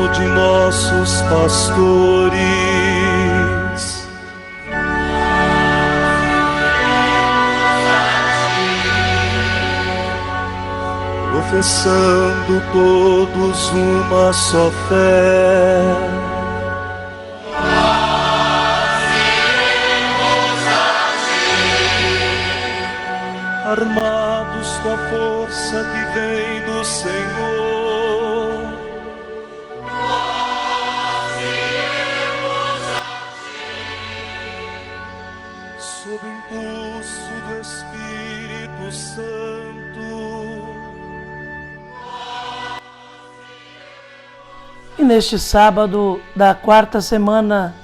de nossos pastores. Professando todos uma só fé, armados com a força que vem do Senhor, nós iremos a ti, sob o impulso do Espírito Santo. E neste sábado da quarta semana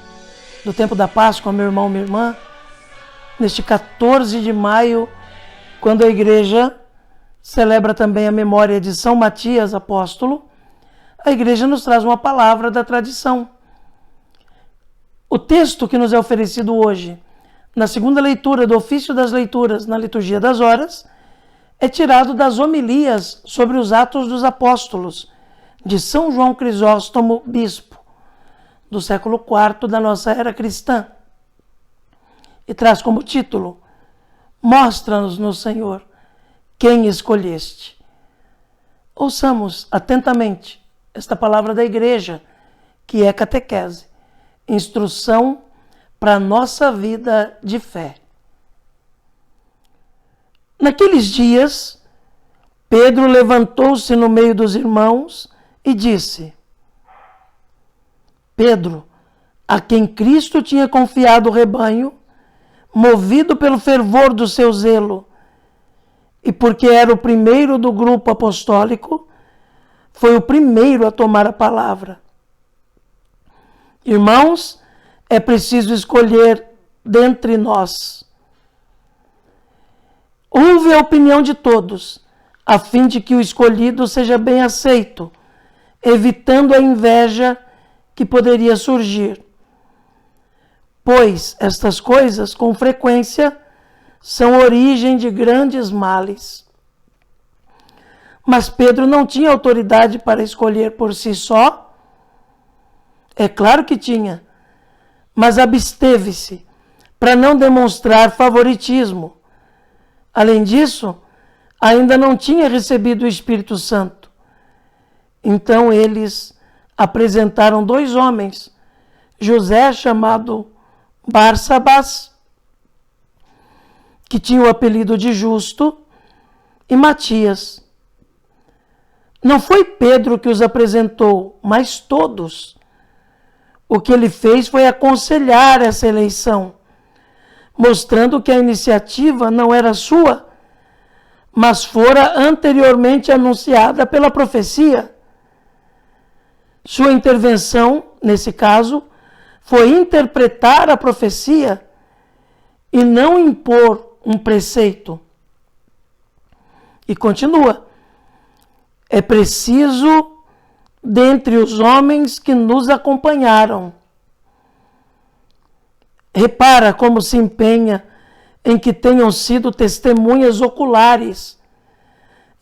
do tempo da Páscoa, meu irmão, minha irmã, neste 14 de maio, quando a igreja celebra também a memória de São Matias, apóstolo, a igreja nos traz uma palavra da tradição. O texto que nos é oferecido hoje, na segunda leitura do ofício das leituras na liturgia das horas, é tirado das homilias sobre os Atos dos Apóstolos, de São João Crisóstomo, bispo, do século IV da nossa era cristã. E traz como título: Mostra-nos, no Senhor, quem escolheste. Ouçamos atentamente esta palavra da igreja, que é catequese, instrução para a nossa vida de fé. Naqueles dias, Pedro levantou-se no meio dos irmãos e disse: Pedro, a quem Cristo tinha confiado o rebanho, movido pelo fervor do seu zelo, e porque era o primeiro do grupo apostólico, foi o primeiro a tomar a palavra. Irmãos, é preciso escolher dentre nós. Ouve a opinião de todos, a fim de que o escolhido seja bem aceito, evitando a inveja que poderia surgir. Pois estas coisas, com frequência, são origem de grandes males. Mas Pedro não tinha autoridade para escolher por si só? É claro que tinha, mas absteve-se para não demonstrar favoritismo. Além disso, ainda não tinha recebido o Espírito Santo. Então eles apresentaram 2 homens, José, chamado Barsabás, que tinha o apelido de Justo, e Matias. Não foi Pedro que os apresentou, mas todos. O que ele fez foi aconselhar essa eleição, mostrando que a iniciativa não era sua, mas fora anteriormente anunciada pela profecia. Sua intervenção, nesse caso, foi interpretar a profecia e não impor um preceito. E continua: é preciso, dentre os homens que nos acompanharam. Repara como se empenha em que tenham sido testemunhas oculares,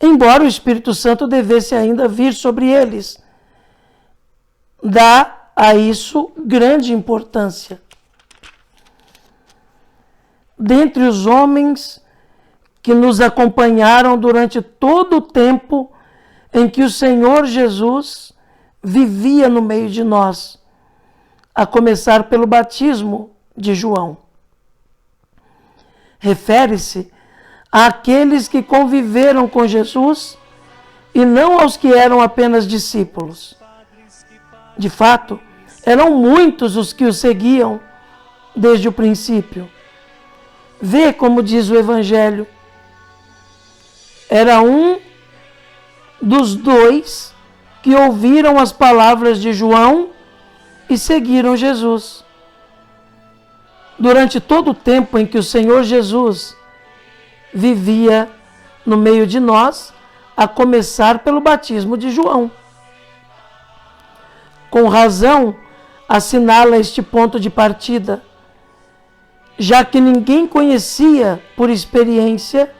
embora o Espírito Santo devesse ainda vir sobre eles. Dá a isso grande importância. Dentre os homens que nos acompanharam durante todo o tempo em que o Senhor Jesus vivia no meio de nós, a começar pelo batismo de João. Refere-se àqueles que conviveram com Jesus e não aos que eram apenas discípulos. De fato, eram muitos os que o seguiam desde o princípio. Vê como diz o Evangelho. Era um dos 2 que ouviram as palavras de João e seguiram Jesus. Durante todo o tempo em que o Senhor Jesus vivia no meio de nós, a começar pelo batismo de João. Com razão, assinala este ponto de partida, já que ninguém conhecia por experiência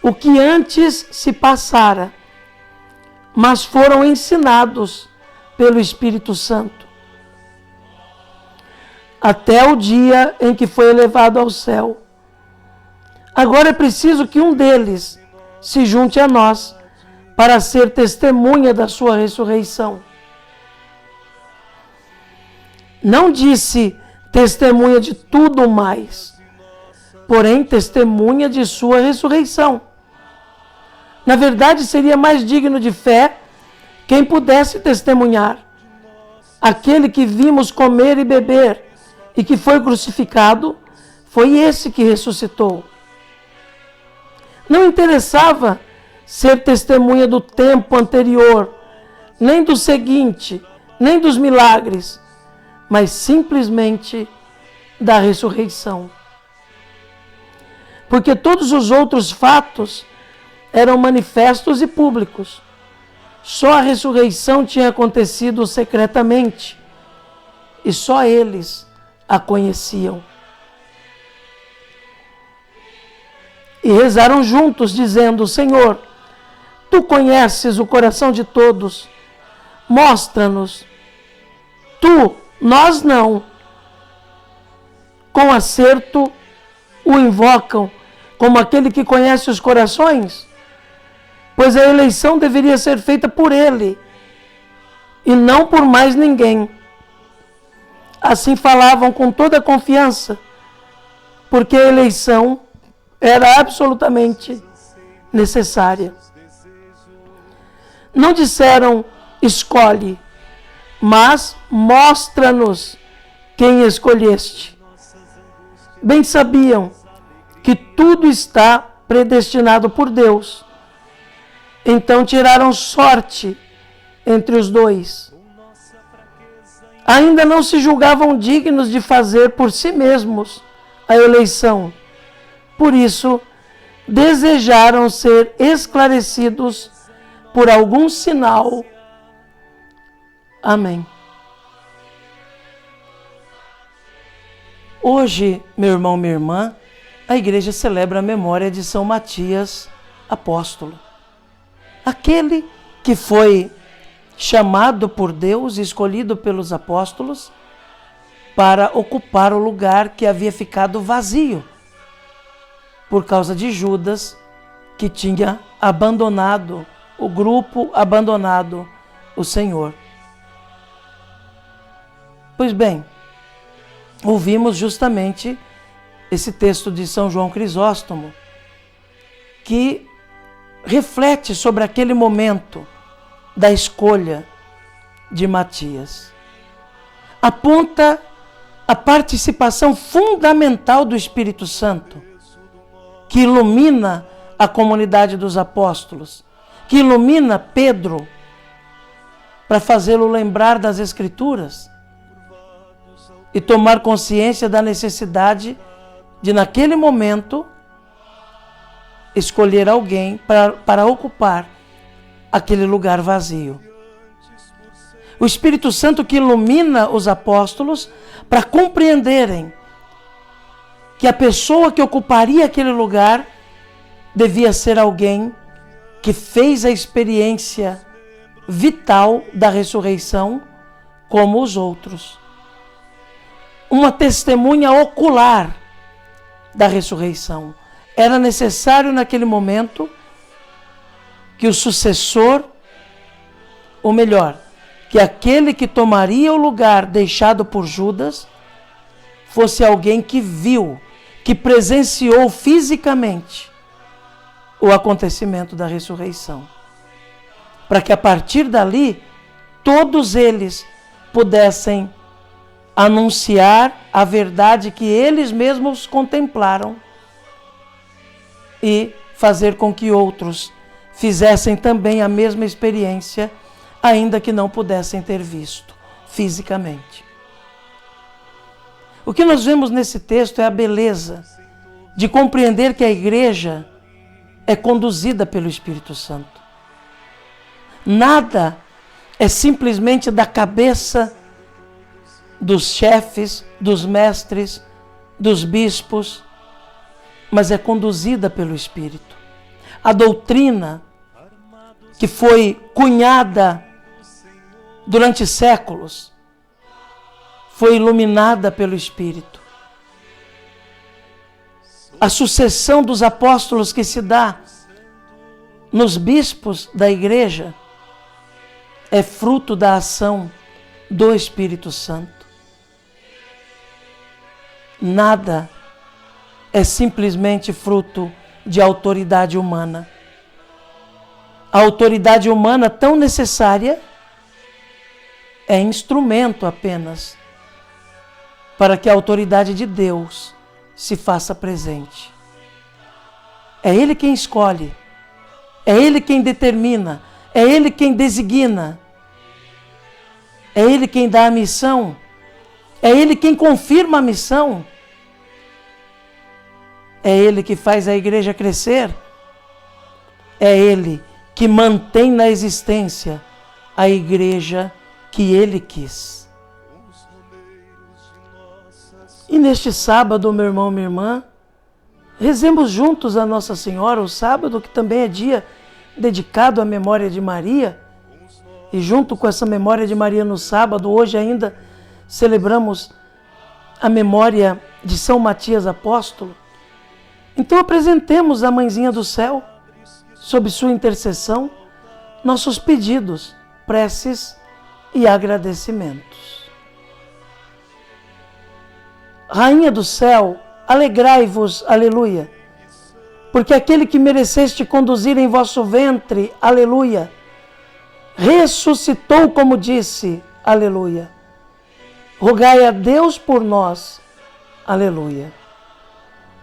o que antes se passara, mas foram ensinados pelo Espírito Santo, até o dia em que foi elevado ao céu. Agora é preciso que um deles se junte a nós para ser testemunha da sua ressurreição. Não disse testemunha de tudo mais, porém testemunha de sua ressurreição. Na verdade, seria mais digno de fé quem pudesse testemunhar: aquele que vimos comer e beber e que foi crucificado, foi esse que ressuscitou. Não interessava ser testemunha do tempo anterior, nem do seguinte, nem dos milagres, mas simplesmente da ressurreição. Porque todos os outros fatos eram manifestos e públicos. Só a ressurreição tinha acontecido secretamente e só eles a conheciam. E rezaram juntos, dizendo: Senhor, Tu conheces o coração de todos, mostra-nos. Tu, nós não. Com acerto o invocam como aquele que conhece os corações, pois a eleição deveria ser feita por ele e não por mais ninguém. Assim falavam com toda a confiança, porque a eleição era absolutamente necessária. Não disseram: escolhe, mas mostra-nos quem escolheste. Bem sabiam que tudo está predestinado por Deus. Então tiraram sorte entre os dois. Ainda não se julgavam dignos de fazer por si mesmos a eleição. Por isso, desejaram ser esclarecidos por algum sinal. Amém. Hoje, meu irmão, minha irmã, a igreja celebra a memória de São Matias, apóstolo. Aquele que foi chamado por Deus e escolhido pelos apóstolos para ocupar o lugar que havia ficado vazio por causa de Judas, que tinha abandonado o grupo, abandonado o Senhor. Pois bem, ouvimos justamente esse texto de São João Crisóstomo, que reflete sobre aquele momento da escolha de Matias. Aponta a participação fundamental do Espírito Santo, que ilumina a comunidade dos apóstolos, que ilumina Pedro para fazê-lo lembrar das Escrituras e tomar consciência da necessidade de, naquele momento, escolher alguém para ocupar aquele lugar vazio. O Espírito Santo que ilumina os apóstolos para compreenderem que a pessoa que ocuparia aquele lugar devia ser alguém que fez a experiência vital da ressurreição como os outros. Uma testemunha ocular da ressurreição. Era necessário naquele momento que o sucessor, ou melhor, que aquele que tomaria o lugar deixado por Judas, fosse alguém que viu, que presenciou fisicamente o acontecimento da ressurreição. Para que a partir dali, todos eles pudessem anunciar a verdade que eles mesmos contemplaram e fazer com que outros fizessem também a mesma experiência, ainda que não pudessem ter visto fisicamente. O que nós vemos nesse texto é a beleza de compreender que a igreja é conduzida pelo Espírito Santo. Nada é simplesmente da cabeça dos chefes, dos mestres, dos bispos, mas é conduzida pelo Espírito. A doutrina que foi cunhada durante séculos, foi iluminada pelo Espírito. A sucessão dos apóstolos que se dá nos bispos da igreja é fruto da ação do Espírito Santo. Nada é simplesmente fruto de autoridade humana. A autoridade humana, tão necessária, é instrumento apenas para que a autoridade de Deus se faça presente. É Ele quem escolhe, é Ele quem determina, é Ele quem designa, é Ele quem dá a missão, é Ele quem confirma a missão, é Ele que faz a igreja crescer, é Ele que mantém na existência a igreja que Ele quis. E neste sábado, meu irmão, minha irmã, rezemos juntos a Nossa Senhora, o sábado, que também é dia dedicado à memória de Maria. E junto com essa memória de Maria no sábado, hoje ainda celebramos a memória de São Matias Apóstolo. Então apresentemos à Mãezinha do Céu, sob sua intercessão, nossos pedidos, preces e agradecimentos. Rainha do céu, alegrai-vos, aleluia, porque aquele que mereceste conduzir em vosso ventre, aleluia, ressuscitou como disse, aleluia. Rogai a Deus por nós, aleluia.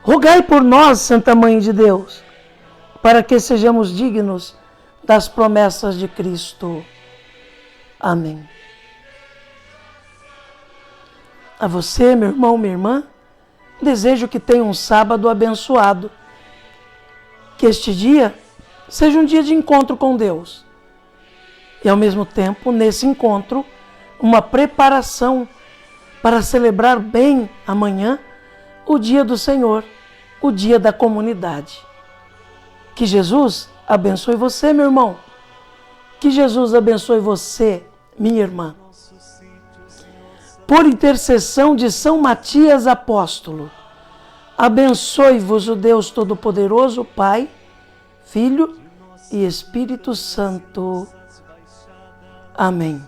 Rogai por nós, Santa Mãe de Deus, para que sejamos dignos das promessas de Cristo. Amém. A você, meu irmão, minha irmã, desejo que tenha um sábado abençoado. Que este dia seja um dia de encontro com Deus. E, ao mesmo tempo, nesse encontro, uma preparação para celebrar bem amanhã o dia do Senhor, o dia da comunidade. Que Jesus abençoe você, meu irmão. Que Jesus abençoe você, minha irmã. Por intercessão de São Matias Apóstolo, abençoe-vos o Deus Todo-Poderoso, Pai, Filho e Espírito Santo. Amém.